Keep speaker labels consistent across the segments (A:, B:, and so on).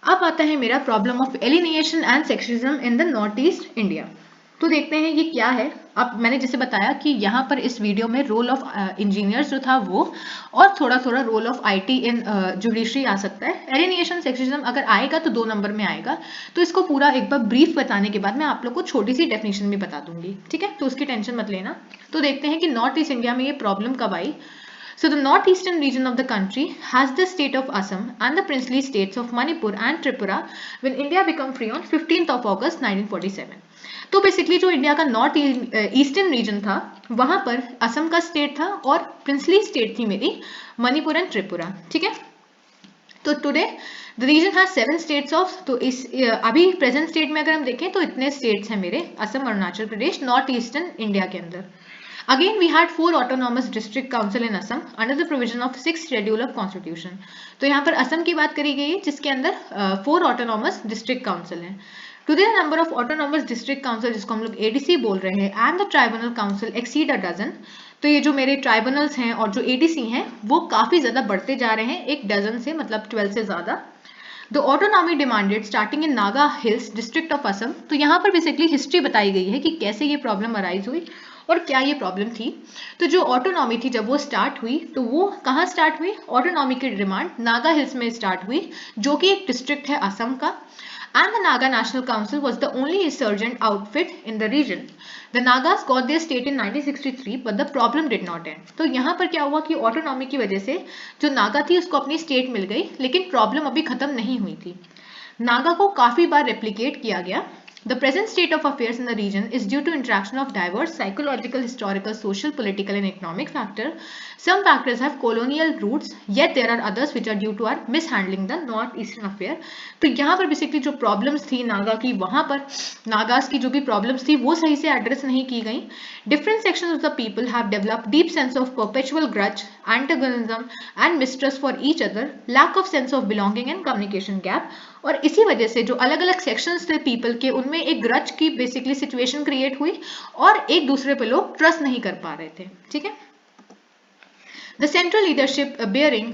A: अब आता है मेरा problem of alienation and sectionism in the north east India. तो देखते हैं ये क्या है। अब मैंने जैसे बताया कि यहाँ पर इस वीडियो में रोल ऑफ इंजीनियर्स जो था वो, और थोड़ा थोड़ा role of IT in judiciary आ सकता है। एलिनिएशन सेक्शनिज्म अगर आएगा तो 2 नंबर में आएगा, तो इसको पूरा एक बार ब्रीफ बताने के बाद मैं आप लोग को छोटी सी डेफिनेशन भी बता दूंगी, ठीक है, तो उसकी टेंशन मत लेना। तो देखते हैं कि नॉर्थ ईस्ट इंडिया में ये प्रॉब्लम कब आई। So the northeastern region of the country has the state of Assam and the princely states of Manipur and Tripura when India became free on 15th of August 1947. तो basically जो India का north eastern region था वहां पर असम का state था और princely state थी मेरी मणिपुर एंड त्रिपुरा, ठीक है। तो today the region has 7 states of, तो इस अभी प्रेजेंट स्टेट में अगर हम देखें तो इतने स्टेट्स हैं मेरे, Assam, Arunachal Pradesh, north eastern India के अंदर। Again, we had 4 autonomous district council in Assam under the provision of 6th schedule of constitution. तो यहाँ पर असम की बात करी गई है जिसके अंदर 4 autonomous district council हैं। Today the number of autonomous district council जिसको हम लोग ADC बोल रहे हैं and the tribunal council exceed a dozen। तो ये जो मेरे ट्राइब्यूनल्स हैं और जो ADC हैं वो काफी ज्यादा बढ़ते जा रहे हैं, एक डजन से, मतलब 12 से ज्यादा। The autonomy demanded starting in Naga Hills district of Assam। तो यहाँ पर बेसिकली हिस्ट्री बताई गई है कि कैसे ये प्रॉब्लम अराइज हुई और क्या ये प्रॉब्लम थी। तो जो ऑटोनॉमी थी जब वो स्टार्ट हुई तो वो कहाँ स्टार्ट हुई, ऑटोनॉमी की डिमांड नागा हिल्स में स्टार्ट हुई जो कि एक डिस्ट्रिक्ट है असम का। And the Naga National Council was the only insurgent outfit in the region. The Nagas got their state in 1963, but the problem did not end. तो यहाँ पर क्या हुआ कि ऑटोनॉमी की वजह से जो नागा थी उसको अपनी स्टेट मिल गई, लेकिन प्रॉब्लम अभी खत्म नहीं हुई थी। नागा को काफी बार रेप्लिकेट किया गया। The present state of affairs in the region is due to interaction of diverse psychological, historical, social, political and economic factors. Some factors have colonial roots, yet there are others which are due to our mishandling the northeastern affair. तो यहाँ पर basically जो problems थी नागा की, वहाँ पर नागास की जो भी प्रॉब्लम्स थी वो सही से एड्रेस नहीं की गई। Different sections of the people have developed deep sense of perpetual grudge, antagonism and mistrust for each other, lack of sense of belonging and communication gap। और इसी वजह से जो अलग अलग सेक्शंस थे पीपल के, उनमें एक ग्रज की बेसिकली सिचुएशन क्रिएट हुई और एक दूसरे पे लोग ट्रस्ट नहीं कर पा रहे थे, ठीक है। The central leadership bearing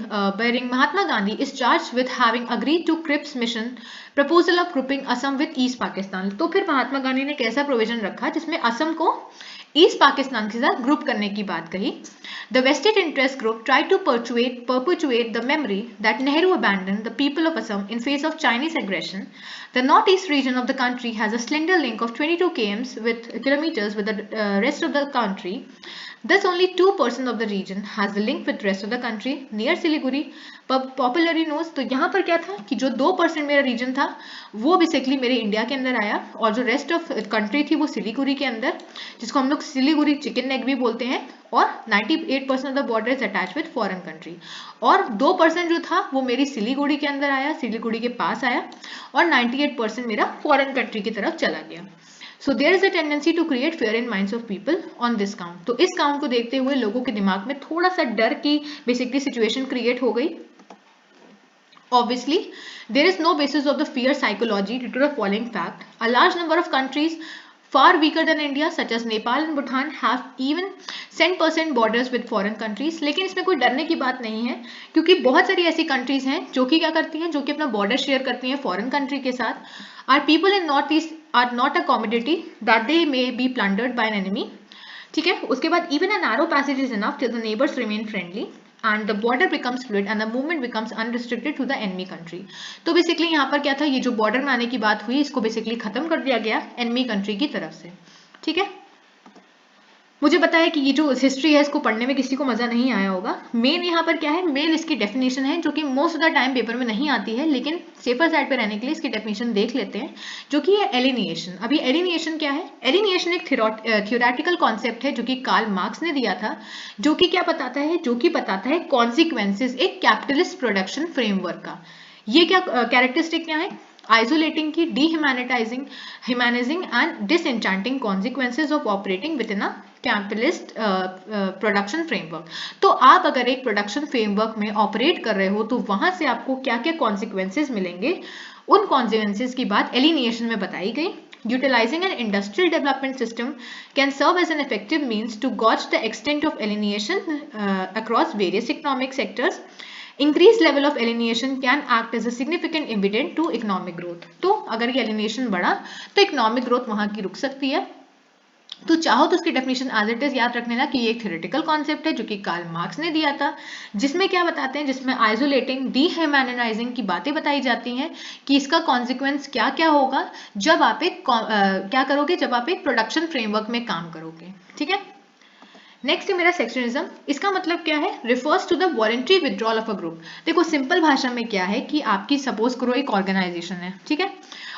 A: Mahatma Gandhi is charged with having agreed to Cripps mission proposal of grouping Assam with East Pakistan। तो फिर महात्मा गांधी ने कैसा प्रोविजन रखा जिसमें असम को ईस्ट पाकिस्तान के साथ ग्रुप करने की बात कही। The vested interest group tried to perpetuate the memory that Nehru abandoned the people of Assam in face of Chinese aggression. The northeast region of the country has a slender link of 22 kilometers with the rest of the country. Thus, only 2% of the region has the link with rest of the country near Siliguri, popularly known। तो यहाँ पर क्या था कि जो 2% मेरा reason था वो बेसिकली मेरे इंडिया के अंदर आया, और जो रेस्ट ऑफ कंट्री थी वो सिलीगुड़ी के अंदर, जिसको हम लोग सिलीगुड़ी चिकन नेक भी बोलते हैं। और 98% of the border is attach with foreign country. और 2% जो था वो मेरी सिलीगुड़ी के अंदर आया, सिलीगुड़ी के पास आया, और 98% मेरा फॉरेन कंट्री की तरफ चला गया। So there is a tendency to create fear in minds of people on this count। तो इस काउंट को देखते हुए लोगों के दिमाग में थोड़ा सा डर की बेसिकली सिचुएशन क्रिएट हो गई। Obviously, there is no basis of the fear psychology due to the following fact: a large number of countries far weaker than India, such as Nepal and Bhutan, have even 10% borders with foreign countries। लेकिन इसमें कोई डरने की बात नहीं है, क्योंकि बहुत सारी ऐसी कंट्रीज हैं जो कि क्या करती हैं, जो कि अपना बॉर्डर शेयर करती हैं फॉरेन कंट्री के साथ। Our people in north east are not a commodity that they may be plundered by an enemy, ठीक है। उसके बाद even a narrow passage is enough till the neighbors remain friendly and the border becomes fluid and the movement becomes unrestricted to the enemy country। तो basically यहाँ पर क्या था, ये जो बॉर्डर में आने की बात हुई इसको बेसिकली खत्म कर दिया गया एनिमी कंट्री की तरफ से, ठीक है। मुझे पता है कि ये जो हिस्ट्री है इसको पढ़ने में किसी को मजा नहीं आया होगा। मेन यहाँ पर क्या है, मेन इसकी डेफिनेशन है जो कि most of the time paper में नहीं आती है, लेकिन सेफर साइड पे रहने के लिए इसकी डेफिनेशन देख लेते हैं, जो कि है एलिनिएशन। अभी एलिनिएशन क्या है? एलिनिएशन एक थियोरेटिकल कॉन्सेप्ट है जो कि कार्ल मार्क्स ने दिया था, जो कि क्या बताता है, जो कि बताता है कॉन्सिक्वेंसेज एक कैपिटलिस्ट प्रोडक्शन फ्रेमवर्क का। ये क्या कैरेक्टरिस्टिक क्या है? Isolating की dehumanizing, humanizing and disenchanting consequences of operating within a capitalist production framework। तो आप अगर एक प्रोडक्शन फ्रेमवर्क में ऑपरेट कर रहे हो तो वहां से आपको क्या क्या कॉन्सिक्वेंसेज मिलेंगे, उन कॉन्सिक्वेंसेज की बात एलिनिएशन में बताई गई। Utilizing an industrial development system can serve as an effective means to gauge the extent of alienation across various economic sectors। Increase level of alienation can act as a significant impediment to economic growth. तो अगर ये alienation बढ़ा तो economic growth वहां की रुक सकती है। तो चाहो तो उसकी डेफिनेशन एज इट इज याद रख लेना कि ये एक थ्योरेटिकल कॉन्सेप्ट है जो कि कार्ल मार्क्स ने दिया था, जिसमें क्या बताते हैं, जिसमें आइसोलेटिंग डीह्यूमैनाइजिंग की बातें बताई जाती हैं कि इसका कॉन्सिक्वेंस क्या क्या होगा जब आप एक क्या करोगे, जब आप एक प्रोडक्शन फ्रेमवर्क में काम करोगे। ठीक है, नेक्स्ट है मेरा सेक्शनिज्म। इसका मतलब क्या है, refers to the voluntary withdrawal of a group. देखो सिंपल भाषा में क्या है कि आपकी सपोज करो एक ऑर्गेनाइजेशन है, ठीक है,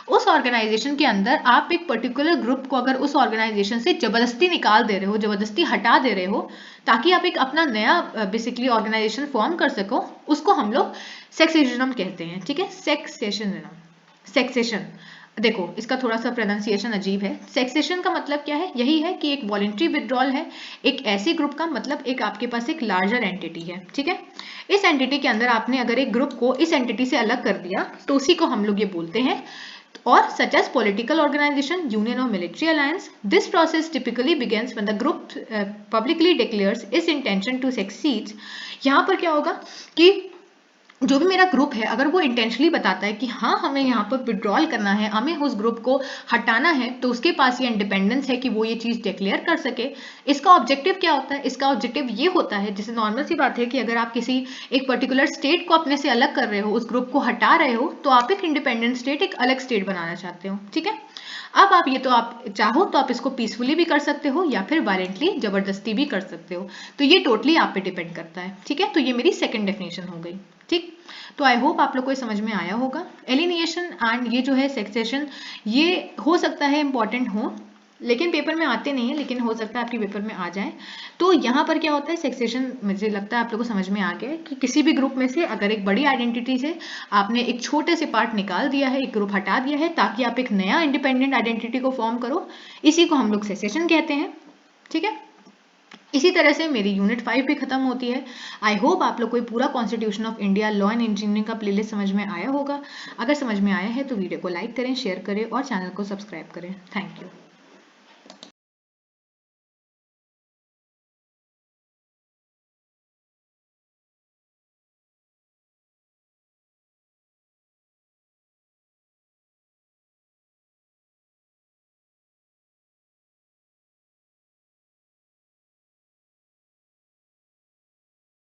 A: उस ऑर्गेनाइजेशन के अंदर आप एक पर्टिकुलर ग्रुप को अगर उस ऑर्गेनाइजेशन से जबरदस्ती निकाल दे रहे हो, जबरदस्ती हटा दे रहे हो ताकि आप एक अपना नया बेसिकली ऑर्गेनाइजेशन फॉर्म कर सको, उसको हम लोग सेक्सेशनिज्म कहते हैं। ठीक है, सेक्सेशन। देखो इसका थोड़ा सा प्रोनाउंसिएशन अजीब है। सेक्सेशन का मतलब क्या है, यही है कि एक वॉलंटरी विड्रॉल है एक ऐसे ग्रुप का, मतलब एक आपके पास एक लार्जर एंटिटी है। ठीक है, इस एंटिटी के अंदर आपने अगर एक ग्रुप को इस एंटिटी से अलग कर दिया तो उसी को हम लोग ये बोलते हैं। और such as political organization, union or military alliance, this process typically begins when the group publicly declares its intention to secede। यहाँ पर क्या होगा कि जो भी मेरा ग्रुप है अगर वो इंटेंशनली बताता है कि हाँ हमें यहाँ पर विड्रॉल करना है, हमें उस ग्रुप को हटाना है, तो उसके पास ये इंडिपेंडेंस है कि वो ये चीज़ डिक्लेयर कर सके। इसका ऑब्जेक्टिव क्या होता है, इसका ऑब्जेक्टिव ये होता है, जैसे नॉर्मल सी बात है कि अगर आप किसी एक पर्टिकुलर स्टेट को अपने से अलग कर रहे हो, उस ग्रुप को हटा रहे हो, तो आप एक इंडिपेंडेंट स्टेट, एक अलग स्टेट बनाना चाहते हो। ठीक है, अब आप ये तो आप चाहो तो आप इसको पीसफुली भी कर सकते हो या फिर वायलेंटली जबरदस्ती भी कर सकते हो, तो ये टोटली आप पे डिपेंड करता है। ठीक है, तो ये मेरी सेकंड डेफिनेशन हो गई। ठीक, तो आई होप आप लोग को समझ में आया होगा। एलिनिएशन एंड ये जो है सेक्सेशन, ये हो सकता है इंपॉर्टेंट हो लेकिन पेपर में आते नहीं है, लेकिन हो सकता है आपके पेपर में आ जाए। तो यहाँ पर क्या होता है, सेक्सेशन मुझे लगता है आप लोगों को समझ में आ गया है कि किसी भी ग्रुप में से अगर एक बड़ी आइडेंटिटी से आपने एक छोटे से पार्ट निकाल दिया है, एक ग्रुप हटा दिया है ताकि आप एक नया इंडिपेंडेंट आइडेंटिटी को फॉर्म करो, इसी को हम लोग सेक्सेशन कहते हैं। ठीक है, इसी तरह से मेरी यूनिट 5 भी खत्म होती है। आई होप आप लोग को पूरा constitution of India law and engineering का प्लेलिस्ट समझ में आया होगा। अगर समझ में आया है तो वीडियो को लाइक करें, शेयर करें और चैनल को सब्सक्राइब करें। Thank you.